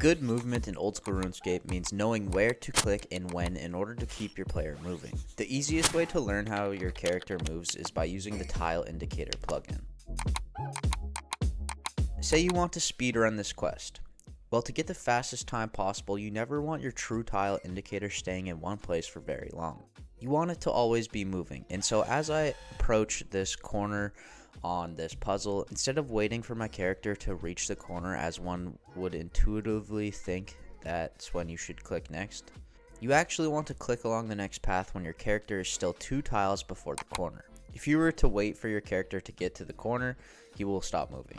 Good movement in old school RuneScape means knowing where to click and when in order to keep your player moving. The easiest way to learn how your character moves is by using the tile indicator plugin. Say you want to speedrun this quest. Well, to get the fastest time possible, you never want your true tile indicator staying in one place for very long. You want it to always be moving, and so as I approach this corner on this puzzle, instead of waiting for my character to reach the corner as one would intuitively think that's when you should click next, you actually want to click along the next path when your character is still 2 tiles before the corner. If you were to wait for your character to get to the corner, he will stop moving.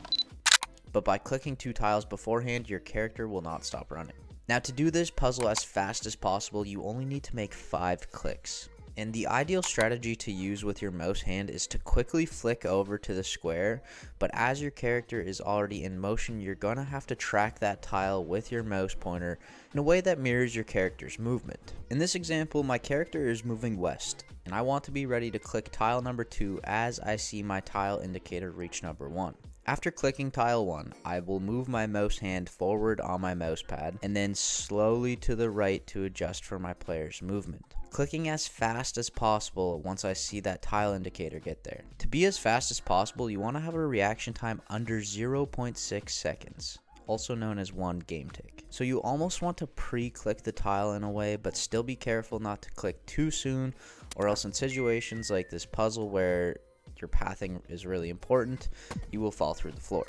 But by clicking 2 tiles beforehand, your character will not stop running. Now, to do this puzzle as fast as possible, you only need to make 5 clicks. And the ideal strategy to use with your mouse hand is to quickly flick over to the square, but as your character is already in motion, you're gonna have to track that tile with your mouse pointer in a way that mirrors your character's movement. In this example, my character is moving west, and I want to be ready to click tile number 2 as I see my tile indicator reach number 1. After clicking tile 1, I will move my mouse hand forward on my mouse pad and then slowly to the right to adjust for my player's movement, clicking as fast as possible once I see that tile indicator get there. To be as fast as possible, you want to have a reaction time under 0.6 seconds, also known as 1 game tick. So you almost want to pre-click the tile in a way, but still be careful not to click too soon, or else in situations like this puzzle where your pathing is really important, you will fall through the floor.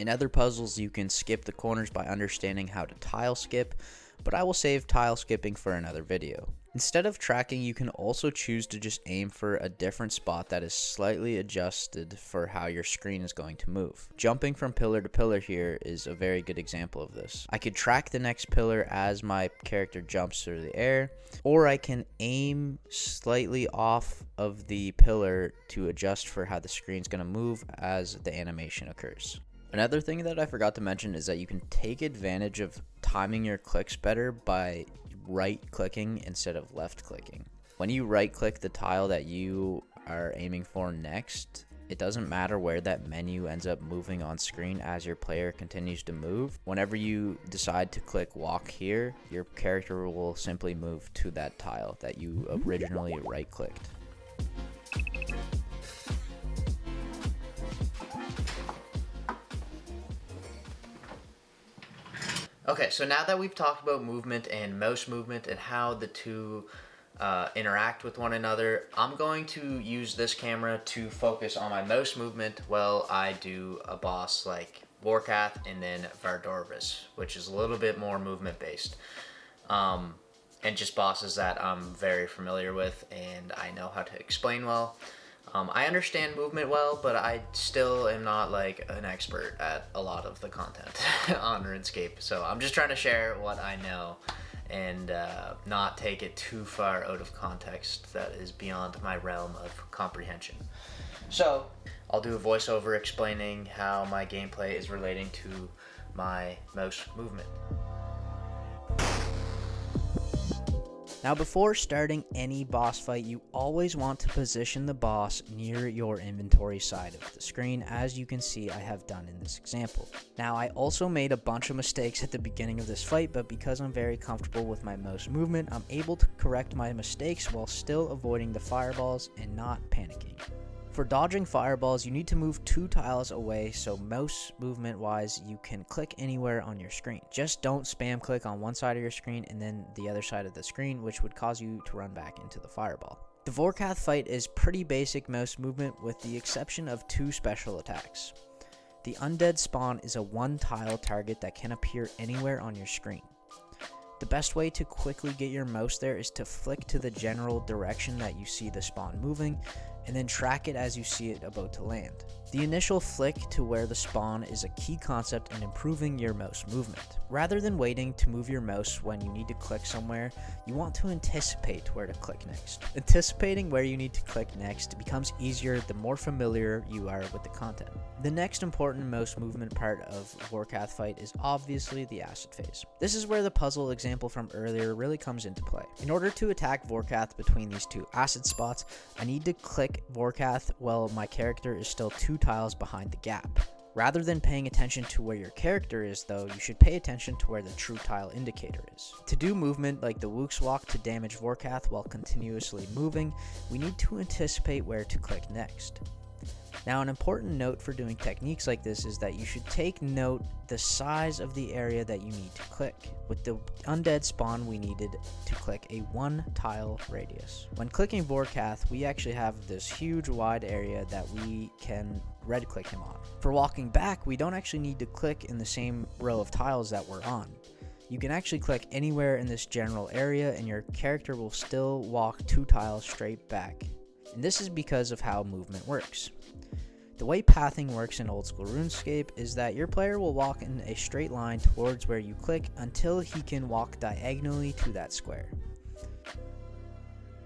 In other puzzles, you can skip the corners by understanding how to tile skip, but I will save tile skipping for another video. Instead of tracking, you can also choose to just aim for a different spot that is slightly adjusted for how your screen is going to move. Jumping from pillar to pillar here is a very good example of this. I could track the next pillar as my character jumps through the air, or I can aim slightly off of the pillar to adjust for how the screen's going to move as the animation occurs. Another thing that I forgot to mention is that you can take advantage of timing your clicks better by right clicking instead of left clicking. When you right click the tile that you are aiming for next, it doesn't matter where that menu ends up moving on screen as your player continues to move. Whenever you decide to click walk here, your character will simply move to that tile that you originally right clicked. Okay, so now that we've talked about movement and mouse movement and how the two interact with one another, I'm going to use this camera to focus on my mouse movement while I do a boss like Vorkath and then Vorkath, which is a little bit more movement based. And just bosses that I'm very familiar with and I know how to explain well. I understand movement well, but I still am not like an expert at a lot of the content on RuneScape. So I'm just trying to share what I know and not take it too far out of context that is beyond my realm of comprehension. So I'll do a voiceover explaining how my gameplay is relating to my mouse movement. Now, before starting any boss fight, you always want to position the boss near your inventory side of the screen, as you can see I have done in this example. Now, I also made a bunch of mistakes at the beginning of this fight, but because I'm very comfortable with my mouse movement, I'm able to correct my mistakes while still avoiding the fireballs and not panicking. For dodging fireballs, you need to move 2 tiles away, so mouse movement wise, you can click anywhere on your screen. Just don't spam click on one side of your screen and then the other side of the screen, which would cause you to run back into the fireball. The Vorkath fight is pretty basic mouse movement with the exception of 2 special attacks. The undead spawn is a 1 tile target that can appear anywhere on your screen. The best way to quickly get your mouse there is to flick to the general direction that you see the spawn moving, and then track it as you see it about to land. The initial flick to where the spawn is a key concept in improving your mouse movement. Rather than waiting to move your mouse when you need to click somewhere, you want to anticipate where to click next. Anticipating where you need to click next becomes easier the more familiar you are with the content. The next important mouse movement part of Vorkath fight is obviously the acid phase. This is where the puzzle example from earlier really comes into play. In order to attack Vorkath between these 2 acid spots, I need to click Vorkath while my character is still 2 tiles behind the gap. Rather than paying attention to where your character is though, you should pay attention to where the true tile indicator is. To do movement like the Wook's Walk to damage Vorkath while continuously moving, we need to anticipate where to click next. Now, an important note for doing techniques like this is that you should take note the size of the area that you need to click. With the undead spawn, we needed to click a 1 tile radius. When clicking Vorkath, we actually have this huge wide area that we can red click him on. For walking back, we don't actually need to click in the same row of tiles that we're on. You can actually click anywhere in this general area and your character will still walk 2 tiles straight back. And this is because of how movement works. The way pathing works in old school RuneScape is that your player will walk in a straight line towards where you click until he can walk diagonally to that square.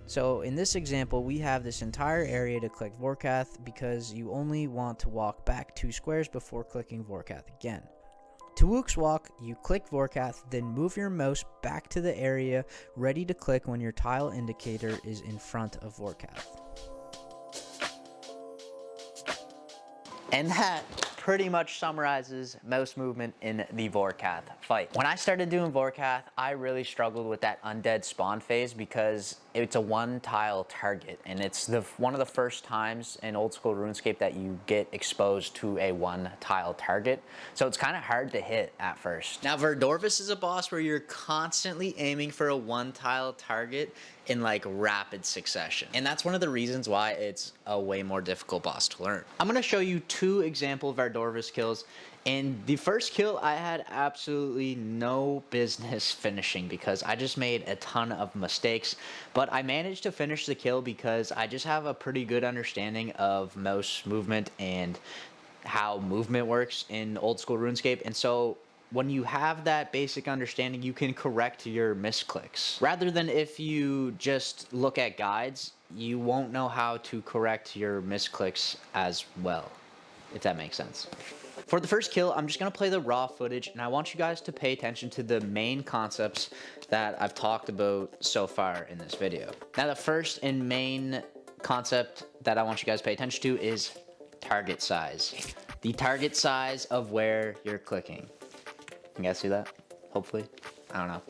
So in this example, we have this entire area to click Vorkath because you only want to walk back 2 squares before clicking Vorkath again. To Wook's Walk, you click Vorkath, then move your mouse back to the area ready to click when your tile indicator is in front of Vorkath. And that pretty much summarizes mouse movement in the Vorkath fight. When I started doing Vorkath, I really struggled with that undead spawn phase because it's a 1 tile target, and it's one of the first times in old school RuneScape that you get exposed to a 1 tile target. So it's kind of hard to hit at first. Now, Verdorvis is a boss where you're constantly aiming for a 1 tile target in like rapid succession. And that's one of the reasons why it's a way more difficult boss to learn. I'm gonna show you 2 example Verdorvis kills. And the first kill I had absolutely no business finishing because I just made a ton of mistakes. But I managed to finish the kill because I just have a pretty good understanding of mouse movement and how movement works in old school RuneScape. And so when you have that basic understanding, you can correct your misclicks. Rather than if you just look at guides, you won't know how to correct your misclicks as well, if that makes sense. For the first kill, I'm just going to play the raw footage, and I want you guys to pay attention to the main concepts that I've talked about so far in this video. Now, the first and main concept that I want you guys to pay attention to is target size. The target size of where you're clicking. You guys see that? Hopefully. I don't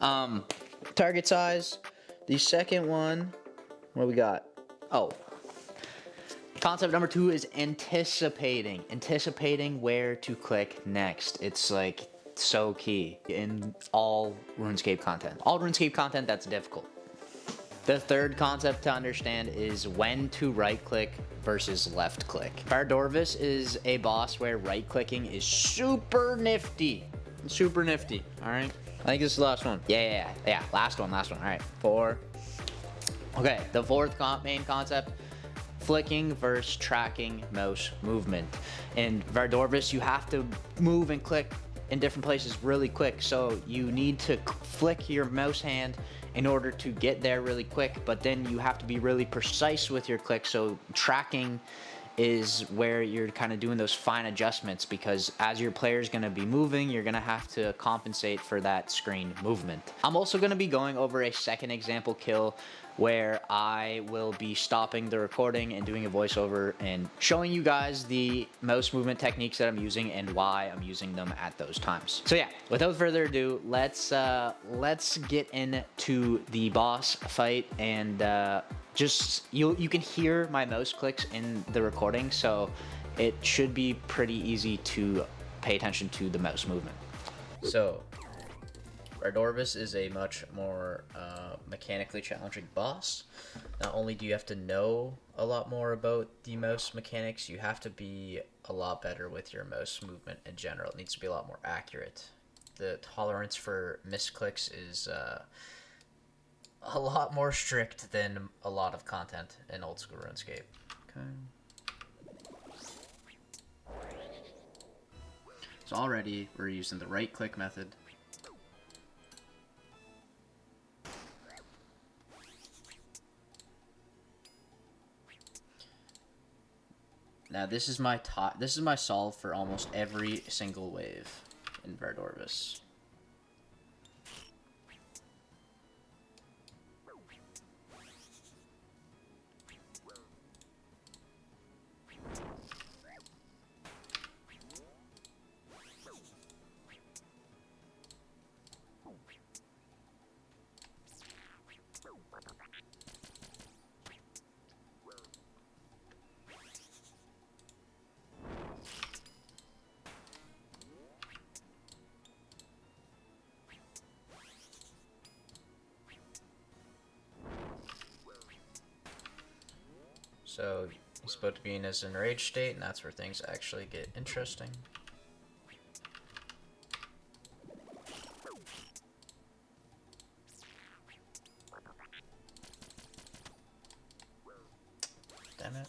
know. Target size. The second one, what we got? Oh. Concept number 2 is anticipating. Anticipating where to click next. It's like so key in all RuneScape content. All RuneScape content that's difficult. The third concept to understand is when to right click versus left click. Verdorvis is a boss where right clicking is super nifty. Super nifty, alright? I think this is the last one. Yeah, last one, alright. 4. Okay, the fourth main concept, flicking versus tracking mouse movement. In Verdorvis, you have to move and click in different places really quick, so you need to flick your mouse hand in order to get there really quick, but then you have to be really precise with your click, so tracking is where you're kind of doing those fine adjustments, because as your player is going to be moving, you're going to have to compensate for that screen movement. I'm also going to be going over a second example kill where I will be stopping the recording and doing a voiceover and showing you guys the mouse movement techniques that I'm using and why I'm using them at those times. So yeah, without further ado, let's get into the boss fight, and just you can hear my mouse clicks in the recording, so it should be pretty easy to pay attention to the mouse movement. So Verdorvis is a much more mechanically challenging boss. Not only do you have to know a lot more about the mouse mechanics, you have to be a lot better with your mouse movement in general. It needs to be a lot more accurate. The tolerance for misclicks is a lot more strict than a lot of content in old school RuneScape. Okay. So already we're using the right click method. Now this is my solve for almost every single wave in Verdorvis. So he's about to be in his enraged state, and that's where things actually get interesting. Damn it.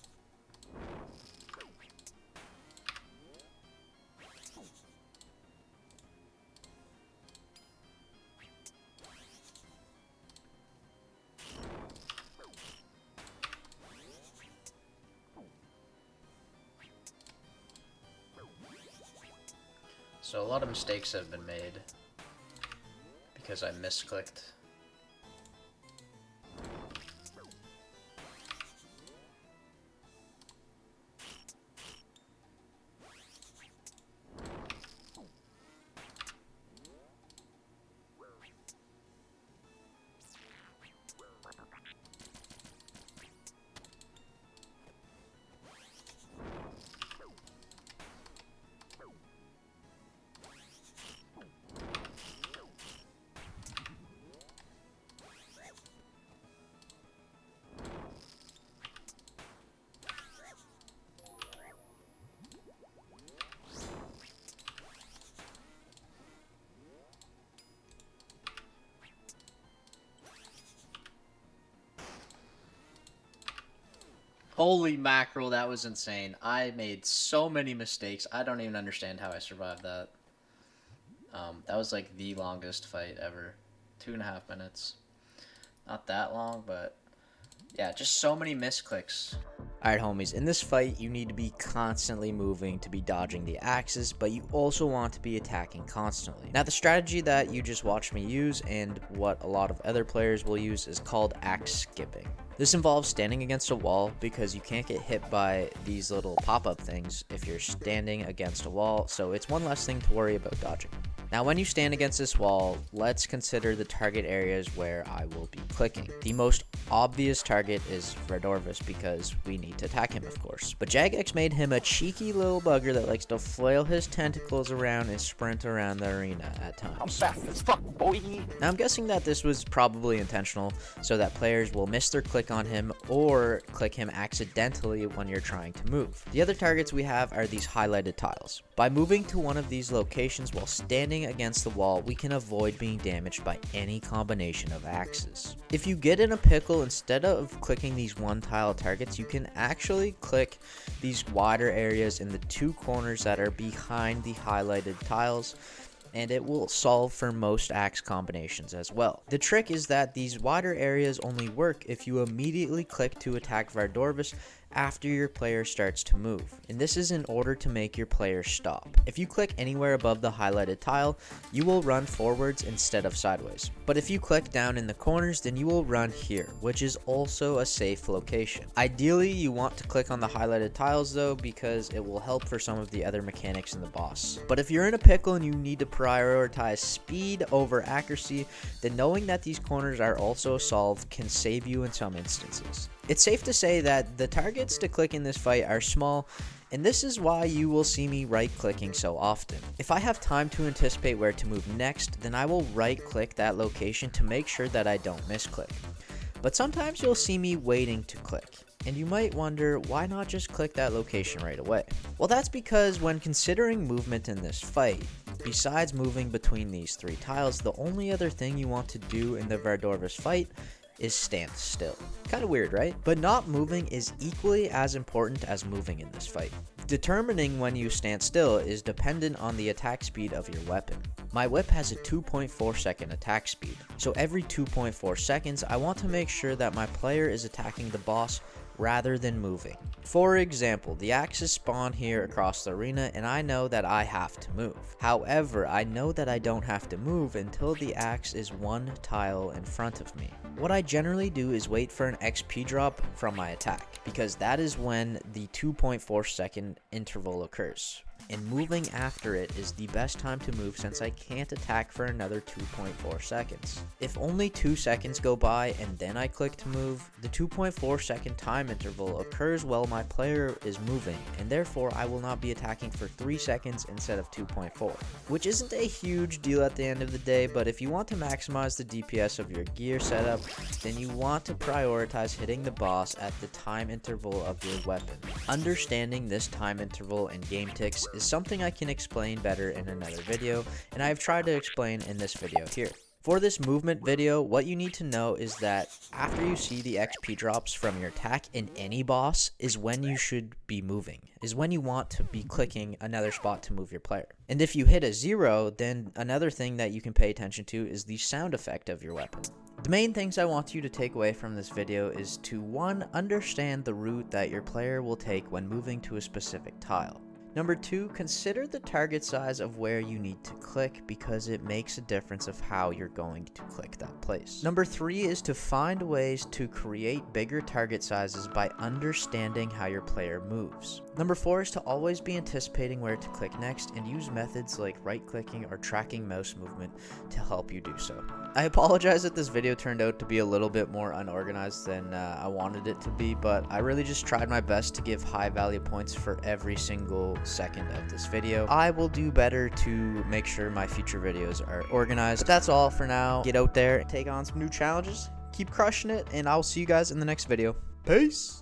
So a lot of mistakes have been made because I misclicked. Holy mackerel, that was insane. I made so many mistakes. I don't even understand how I survived that. That was like the longest fight ever. 2.5 minutes. Not that long, but yeah, just so many misclicks. Alright homies, in this fight you need to be constantly moving to be dodging the axes, but you also want to be attacking constantly. Now the strategy that you just watched me use and what a lot of other players will use is called axe skipping. This involves standing against a wall because you can't get hit by these little pop-up things if you're standing against a wall, so it's one less thing to worry about dodging. Now when you stand against this wall, let's consider the target areas where I will be clicking. The most obvious target is Verdorvis because we need to attack him, of course. But Jagex made him a cheeky little bugger that likes to flail his tentacles around and sprint around the arena at times. I'm fast as fuck, boy. Now I'm guessing that this was probably intentional so that players will miss their click on him or click him accidentally when you're trying to move. The other targets we have are these highlighted tiles. By moving to one of these locations while standing against the wall, we can avoid being damaged by any combination of axes. If you get in a pickle, instead of clicking these one tile targets, you can actually click these wider areas in the two corners that are behind the highlighted tiles, and it will solve for most axe combinations as well. The trick is that these wider areas only work if you immediately click to attack Verdorvis after your player starts to move, and this is in order to make your player stop. If you click anywhere above the highlighted tile, you will run forwards instead of sideways. But if you click down in the corners, then you will run here, which is also a safe location. Ideally, you want to click on the highlighted tiles though, because it will help for some of the other mechanics in the boss. But if you're in a pickle and you need to prioritize speed over accuracy, then knowing that these corners are also solved can save you in some instances. It's safe to say that the targets to click in this fight are small, and this is why you will see me right clicking so often. If I have time to anticipate where to move next, then I will right click that location to make sure that I don't misclick. But sometimes you'll see me waiting to click, and you might wonder why not just click that location right away. Well, that's because when considering movement in this fight, besides moving between these three tiles, the only other thing you want to do in the Verdorvis fight is stand still. Kind of weird, right? But not moving is equally as important as moving in this fight. Determining when you stand still is dependent on the attack speed of your weapon. My whip has a 2.4 second attack speed, so every 2.4 seconds I want to make sure that my player is attacking the boss rather than moving. For example, the axes spawn here across the arena and I know that I have to move. However, I know that I don't have to move until the axe is one tile in front of me. What I generally do is wait for an XP drop from my attack, because that is when the 2.4 second interval occurs. and moving after it is the best time to move since I can't attack for another 2.4 seconds. If only 2 seconds go by and then I click to move, the 2.4 second time interval occurs while my player is moving, and therefore I will not be attacking for 3 seconds instead of 2.4, which isn't a huge deal at the end of the day, but if you want to maximize the DPS of your gear setup, then you want to prioritize hitting the boss at the time interval of your weapon. Understanding this time interval and game ticks is something I can explain better in another video, and I have tried to explain in this video here. For this movement video, what you need to know is that after you see the XP drops from your attack in any boss is when you should be moving, is when you want to be clicking another spot to move your player. And if you hit a 0, then another thing that you can pay attention to is the sound effect of your weapon. The main things I want you to take away from this video is to 1. Understand the route that your player will take when moving to a specific tile. Number 2, consider the target size of where you need to click because it makes a difference of how you're going to click that place. Number 3 is to find ways to create bigger target sizes by understanding how your player moves. Number 4 is to always be anticipating where to click next and use methods like right-clicking or tracking mouse movement to help you do so. I apologize that this video turned out to be a little bit more unorganized than I wanted it to be, but I really just tried my best to give high value points for every single second of this video. I will do better to make sure my future videos are organized. But that's all for now. Get out there and take on some new challenges. Keep crushing it, and I'll see you guys in the next video. Peace!